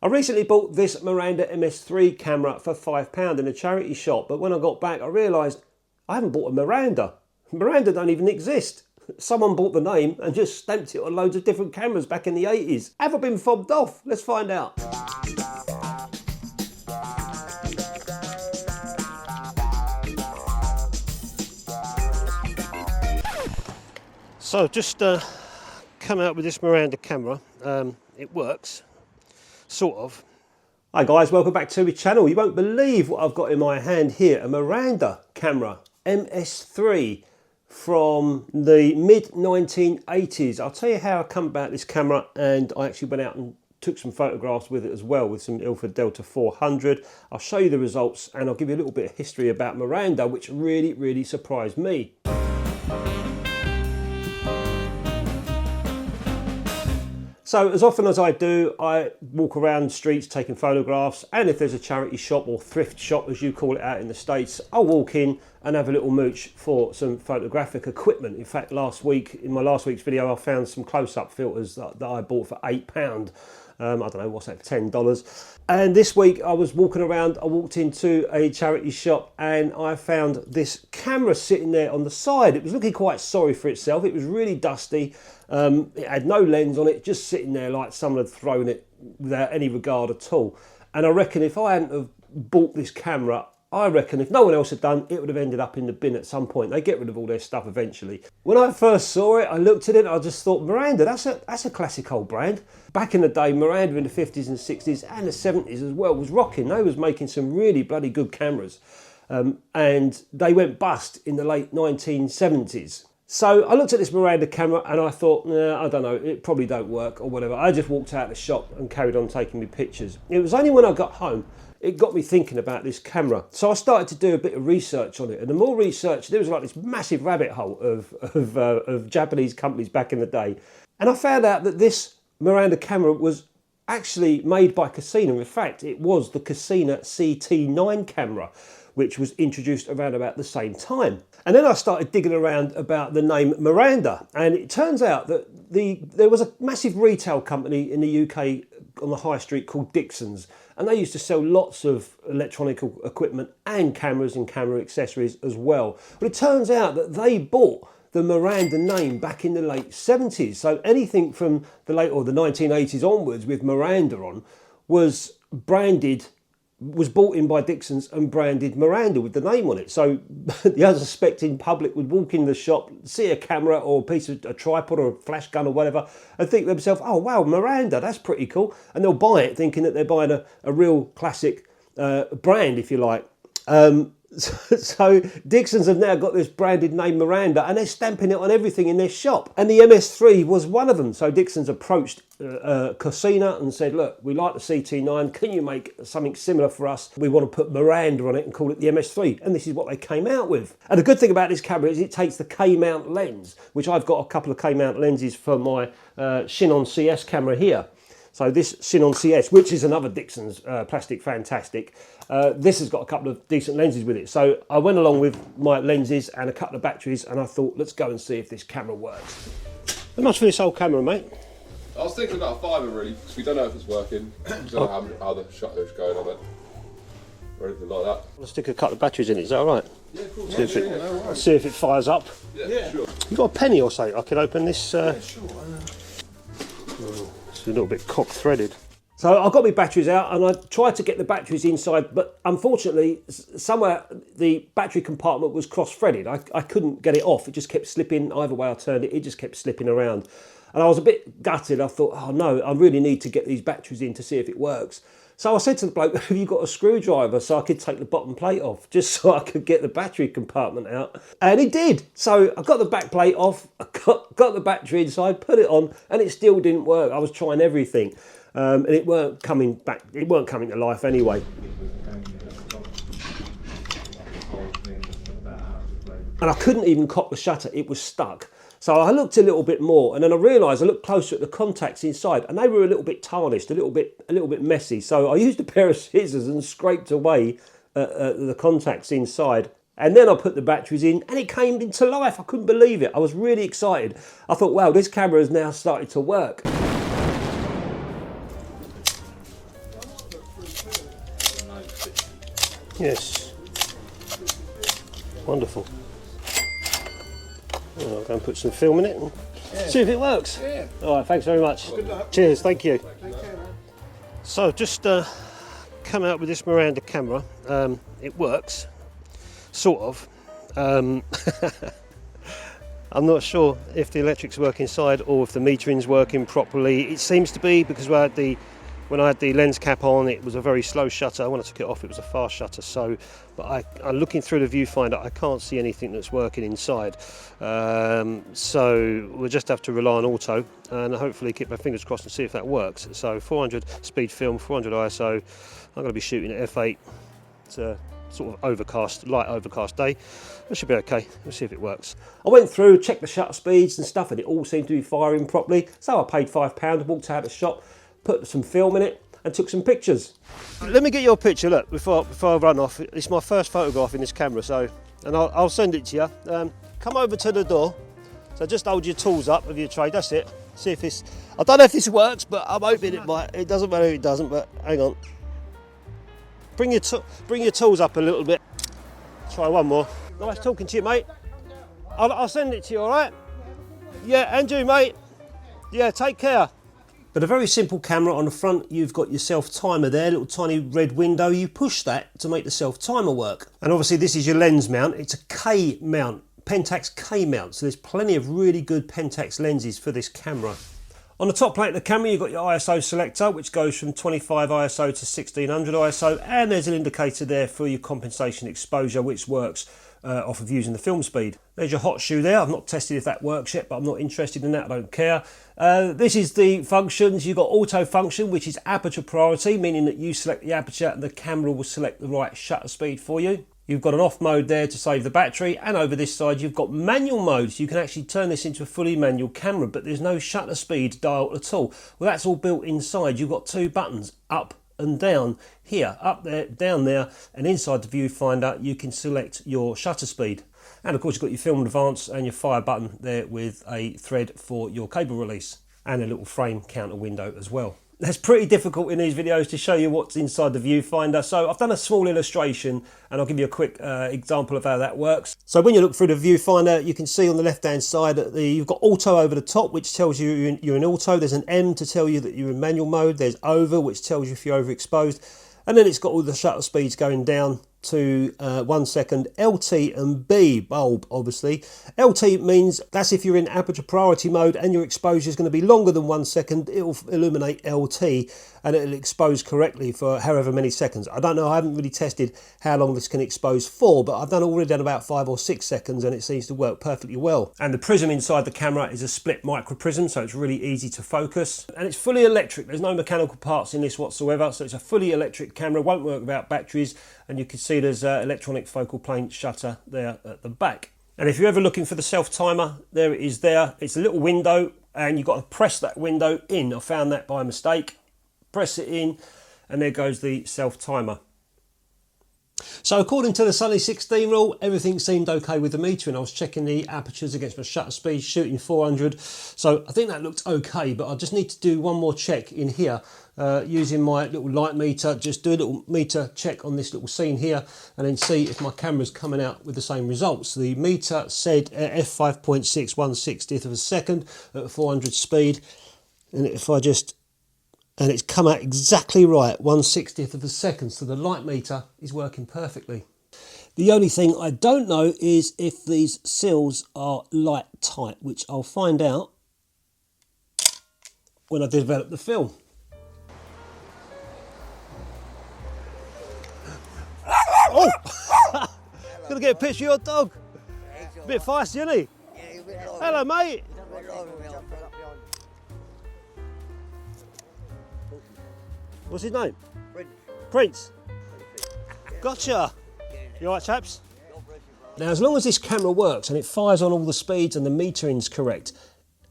I recently bought this Miranda MS-3 camera for £5 in a charity shop, but when I got back I realised I haven't bought a Miranda. Miranda don't even exist. Someone bought the name and just stamped it on loads of different cameras back in the 80s. Have I been fobbed off? Let's find out. So just come out with this Miranda camera. It works. Sort of. Hi guys, welcome back to my channel. You won't believe what I've got in my hand here. A Miranda camera, MS-3 from the mid-1980s. I'll tell you how I come about this camera, and I actually went out and took some photographs with it as well with some Ilford Delta 400. I'll show you the results and I'll give you a little bit of history about Miranda, which really surprised me. So as often as I do, I walk around streets taking photographs, and if there's a charity shop or thrift shop as you call it out in the States, I'll walk in and have a little mooch for some photographic equipment. In fact, in my last week's video I found some close-up filters that I bought for £8. I don't know, what's that, $10. And this week I was walking around, I walked into a charity shop and I found this camera sitting there on the side. It was looking quite sorry for itself. It was really dusty. It had no lens on it, just sitting there like someone had thrown it without any regard at all. And I reckon if I hadn't have bought this camera, I reckon if no one else had done, it would have ended up in the bin at some point. They get rid of all their stuff eventually. When I first saw it, I looked at it, I just thought, Miranda, that's a classic old brand. Back in the day, Miranda in the 50s and 60s and the 70s as well was rocking. They was making some really bloody good cameras. And they went bust in the late 1970s. So I looked at this Miranda camera and I thought, nah, I don't know, it probably don't work or whatever. I just walked out of the shop and carried on taking me pictures. It was only when I got home it got me thinking about this camera. So I started to do a bit of research on it, and the more research, there was like this massive rabbit hole of Japanese companies back in the day. And I found out that this Miranda camera was actually made by COSINA. In fact, it was the COSINA CT-9 camera, which was introduced around about the same time. And then I started digging around about the name Miranda, and it turns out that there was a massive retail company in the UK on the high street called Dixons, and they used to sell lots of electronic equipment and cameras and camera accessories as well. But it turns out that they bought the Miranda name back in the late 70s. So anything from the late or the 1980s onwards with Miranda on was bought in by Dixons and branded Miranda with the name on it. So the unsuspecting public would walk in the shop, see a camera or a tripod or a flash gun or whatever, and think to themselves, oh wow, Miranda, that's pretty cool. And they'll buy it thinking that they're buying a real classic brand, if you like. So Dixons have now got this branded name Miranda, and they're stamping it on everything in their shop. And the MS-3 was one of them. So Dixons approached COSINA and said, look, we like the CT-9. Can you make something similar for us? We want to put Miranda on it and call it the MS-3. And this is what they came out with. And the good thing about this camera is it takes the K Mount lens, which I've got a couple of K Mount lenses for my Sinon CS camera here. So this Sinon CS, which is another Dixons plastic fantastic, this has got a couple of decent lenses with it. So I went along with my lenses and a couple of batteries, and I thought, let's go and see if this camera works. How much for this old camera, mate? I was thinking about a £5 really, because we don't know if it's working. We don't know how the shutter is going on it, or anything like that. I'll stick a couple of batteries in it, is that all right? Yeah, of course. See if it fires up. Yeah, sure. You got a penny or so? I can open this. Yeah, sure. It's a little bit cock-threaded. So I got my batteries out and I tried to get the batteries inside, but unfortunately somewhere the battery compartment was cross-threaded. I couldn't get it off. It just kept slipping. Either way I turned it, it just kept slipping around. And I was a bit gutted. I thought, oh no, I really need to get these batteries in to see if it works. So I said to the bloke, have you got a screwdriver so I could take the bottom plate off, just so I could get the battery compartment out? And he did. So I got the back plate off, I got the battery inside, put it on, and it still didn't work. I was trying everything. And it weren't coming back, it weren't coming to life anyway. And I couldn't even cock the shutter, it was stuck. So I looked a little bit more, and then I realised I looked closer at the contacts inside, and they were a little bit tarnished, a little bit messy. So I used a pair of scissors and scraped away the contacts inside. And then I put the batteries in, and it came into life. I couldn't believe it. I was really excited. I thought, wow, this camera has now started to work. Yes. Wonderful. Well, I'll go and put some film in it and see if it works. Yeah. All right, thanks very much. Good luck. Cheers, thank you. So I've just come out with this Miranda camera. It works, sort of. I'm not sure if the electrics work inside or if the metering's working properly. It seems to be, because when I had the lens cap on, it was a very slow shutter. When I took it off, it was a fast shutter. So, but I'm looking through the viewfinder, I can't see anything that's working inside. So we'll just have to rely on auto and hopefully keep my fingers crossed and see if that works. So 400 speed film, 400 ISO. I'm going to be shooting at f8. It's a sort of overcast, light overcast day. It should be okay. We'll see if it works. I went through, checked the shutter speeds and stuff, and it all seemed to be firing properly. So I paid £5, walked out of the shop, put some film in it and took some pictures. Let me get your picture, look, before I run off. It's my first photograph in this camera, so, and I'll send it to you. Come over to the door. So just hold your tools up of your tray, that's it. See if this, I don't know if this works, but I'm hoping it might. It doesn't matter if it doesn't, but hang on. Bring your tools up a little bit. Try one more. Nice talking to you, mate. I'll send it to you, all right? Yeah, and you, mate. Yeah, take care. But a very simple camera. On the front, you've got your self-timer there, little tiny red window. You push that to make the self-timer work. And obviously this is your lens mount. It's a K mount, Pentax K Mount. So there's plenty of really good Pentax lenses for this camera. On the top plate of the camera, you've got your ISO selector, which goes from 25 ISO to 1600 ISO. And there's an indicator there for your compensation exposure, which works off of using the film speed. There's your hot shoe there. I've not tested if that works yet, but I'm not interested in that. I don't care. This is the functions. You've got auto function, which is aperture priority, meaning that you select the aperture and the camera will select the right shutter speed for you. You've got an off mode there to save the battery, and over this side you've got manual mode, so you can actually turn this into a fully manual camera, but there's no shutter speed dial at all. Well, that's all built inside. You've got two buttons, up and down here, up there, down there, and inside the viewfinder you can select your shutter speed. And of course you've got your film advance and your fire button there with a thread for your cable release, and a little frame counter window as well. It's pretty difficult in these videos to show you what's inside the viewfinder, so I've done a small illustration and I'll give you a quick example of how that works. So when you look through the viewfinder, you can see on the left hand side that you've got auto over the top, which tells you you're in auto. There's an M to tell you that you're in manual mode. There's over, which tells you if you're overexposed, and then it's got all the shutter speeds going down to 1 second, LT and B, bulb obviously. LT means that's if you're in aperture priority mode and your exposure is going to be longer than 1 second, it'll illuminate LT and it'll expose correctly for however many seconds. I don't know, I haven't really tested how long this can expose for, but I've already done about 5 or 6 seconds and it seems to work perfectly well. And the prism inside the camera is a split micro prism, so it's really easy to focus. And it's fully electric, there's no mechanical parts in this whatsoever, so it's a fully electric camera, won't work without batteries, and you can see there's an electronic focal plane shutter there at the back. And if you're ever looking for the self-timer, there it is there. It's a little window and you've got to press that window in. I found that by mistake. Press it in and there goes the self-timer. So according to the Sunny 16 rule, everything seemed okay with the meter, and I was checking the apertures against my shutter speed, shooting 400. So I think that looked okay, but I just need to do one more check in here using my little light meter. Just do a little meter check on this little scene here and then see if my camera's coming out with the same results. The meter said f5.6 1/60th of a second at 400 speed, and if I just... and it's come out exactly right, 1/60th of a second, so the light meter is working perfectly. The only thing I don't know is if these seals are light tight, which I'll find out when I develop the film. Oh! Gonna get a picture of your dog. A bit feisty, isn't he? Hello, mate. What's his name? Prince. Gotcha. You alright, chaps? Now, as long as this camera works and it fires on all the speeds and the metering's correct,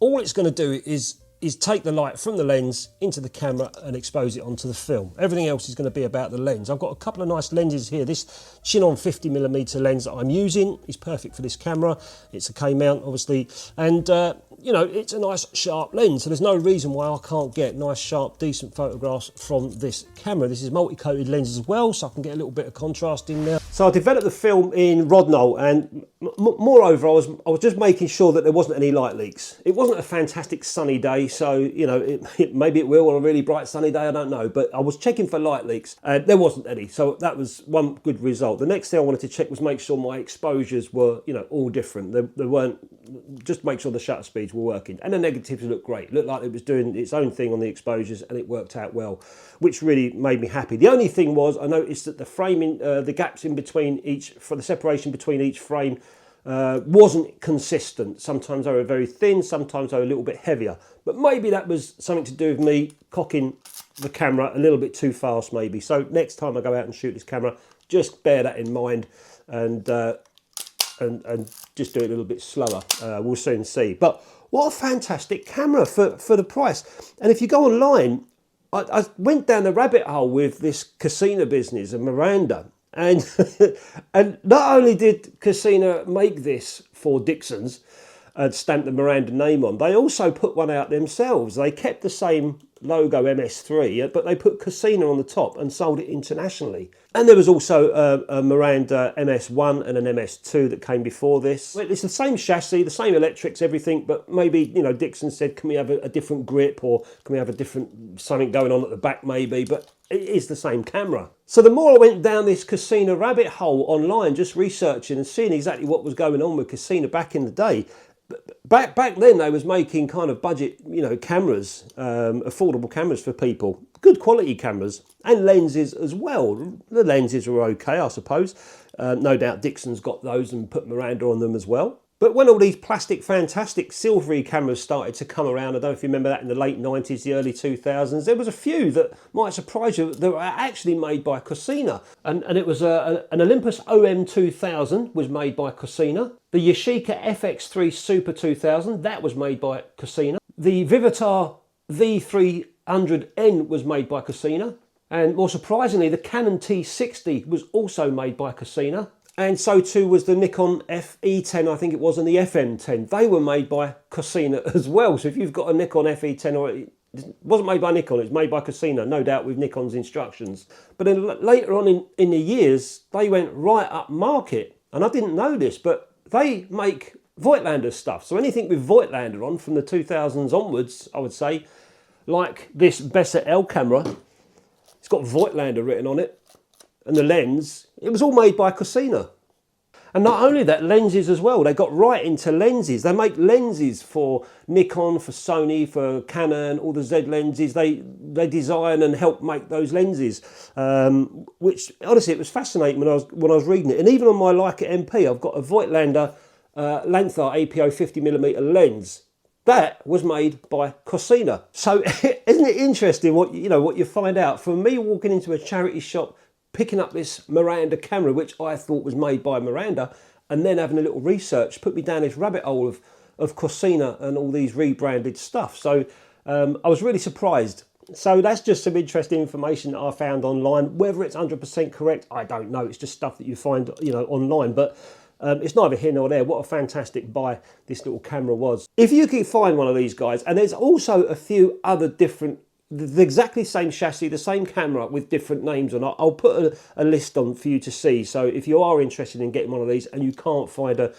all it's going to do is take the light from the lens into the camera and expose it onto the film. Everything else is going to be about the lens. I've got a couple of nice lenses here. This Chinon 50mm lens that I'm using is perfect for this camera. It's a K mount, obviously, and you know, it's a nice sharp lens, so there's no reason why I can't get nice, sharp, decent photographs from this camera. This is multi-coated lenses as well, so I can get a little bit of contrast in there. So I developed the film in Rodnall, and moreover, I was just making sure that there wasn't any light leaks. It wasn't a fantastic sunny day, so, you know, maybe it will on a really bright sunny day, I don't know, but I was checking for light leaks, and there wasn't any, so that was one good result. The next thing I wanted to check was make sure my exposures were, you know, all different. They weren't, just make sure the shutter speeds were working, and the negatives looked great. Looked like it was doing its own thing on the exposures, and it worked out well, which really made me happy. The only thing was, I noticed that the framing, the gaps in between each, for the separation between each frame, wasn't consistent. Sometimes they were very thin, sometimes they were a little bit heavier, but maybe that was something to do with me cocking the camera a little bit too fast maybe. So next time I go out and shoot this camera, just bear that in mind, and just do it a little bit slower. We'll soon see. But what a fantastic camera for the price. And if you go online, I went down the rabbit hole with this COSINA business and Miranda. And, and not only did COSINA make this for Dixons and stamp the Miranda name on, they also put one out themselves. They kept the same logo MS-3, but they put COSINA on the top and sold it internationally. And there was also a Miranda MS-1 and an MS-2 that came before this. It's the same chassis, the same electrics, everything, but maybe, you know, Dixon said, can we have a different grip, or can we have a different something going on at the back maybe, but it is the same camera. So the more I went down this COSINA rabbit hole online, just researching and seeing exactly what was going on with COSINA back in the day, back then they was making kind of budget, you know, cameras, affordable cameras for people, good quality cameras, and lenses as well. The lenses were okay, I suppose. No doubt Dixon's got those and put Miranda on them as well. But when all these plastic, fantastic, silvery cameras started to come around, I don't know if you remember that in the late 90s, the early 2000s, there was a few that might surprise you that were actually made by COSINA. And it was an Olympus OM2000 was made by COSINA. The Yashica FX3 Super 2000, that was made by COSINA. The Vivitar V300N was made by COSINA. And more surprisingly, the Canon T60 was also made by COSINA. And so too was the Nikon FE10, I think it was, and the FM10. They were made by COSINA as well. So if you've got a Nikon FE10, or it wasn't made by Nikon, it was made by COSINA, no doubt with Nikon's instructions. But then later on in the years, they went right up market. And I didn't know this, but they make Voigtlander stuff. So anything with Voigtlander on from the 2000s onwards, I would say, like this Bessa L camera, it's got Voigtlander written on it. And the lens, it was all made by COSINA. And not only that, lenses as well. They got right into lenses. They make lenses for Nikon, for Sony, for Canon, all the Z lenses. They design and help make those lenses, which honestly, it was fascinating when I was reading it. And even on my Leica MP, I've got a Voigtlander Lanthar APO 50mm lens. That was made by COSINA. So isn't it interesting what you find out from me walking into a charity shop, picking up this Miranda camera, which I thought was made by Miranda, and then having a little research, put me down this rabbit hole of COSINA and all these rebranded stuff. So I was really surprised. So that's just some interesting information that I found online. Whether it's 100% correct, I don't know. It's just stuff that you find, you know, online. But it's neither here nor there. What a fantastic buy this little camera was. If you can find one of these guys, and there's also a few other different, the exactly same chassis, the same camera with different names on it. I'll put a list on for you to see. So if you are interested in getting one of these and you can't find a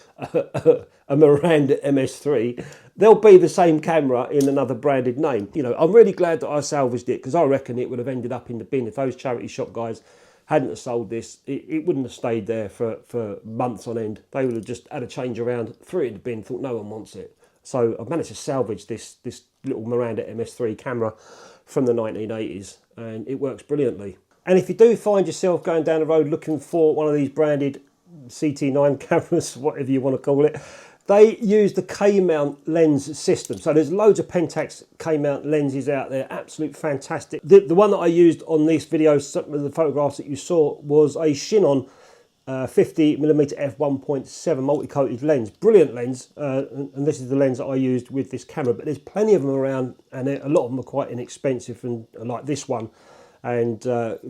Miranda MS-3, there'll be the same camera in another branded name. You know, I'm really glad that I salvaged it, because I reckon it would have ended up in the bin if those charity shop guys hadn't have sold this. It wouldn't have stayed there for months on end. They would have just had a change around, threw it in the bin, thought no one wants it. So I've managed to salvage this little Miranda MS-3 camera from the 1980s, and it works brilliantly. And if you do find yourself going down the road looking for one of these branded CT-9 cameras, whatever you want to call it, they use the K Mount lens system. So there's loads of Pentax K Mount lenses out there, absolute fantastic. The one that I used on this video, some of the photographs that you saw, was a Chinon 50mm f1.7 multi-coated lens. Brilliant lens, and this is the lens that I used with this camera, but there's plenty of them around, and a lot of them are quite inexpensive, and like this one, and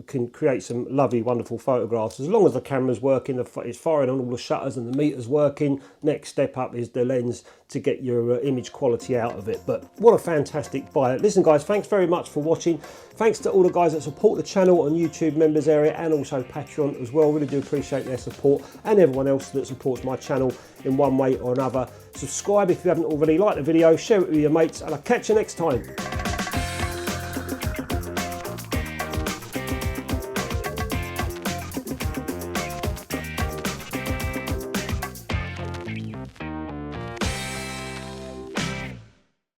can create some lovely, wonderful photographs. As long as the camera's working, it's firing on all the shutters and the meter's working, next step up is the lens to get your image quality out of it. But what a fantastic buy. Listen guys, thanks very much for watching. Thanks to all the guys that support the channel on YouTube members area and also Patreon as well. Really do appreciate their support, and everyone else that supports my channel in one way or another. Subscribe if you haven't already, like the video, share it with your mates, and I'll catch you next time.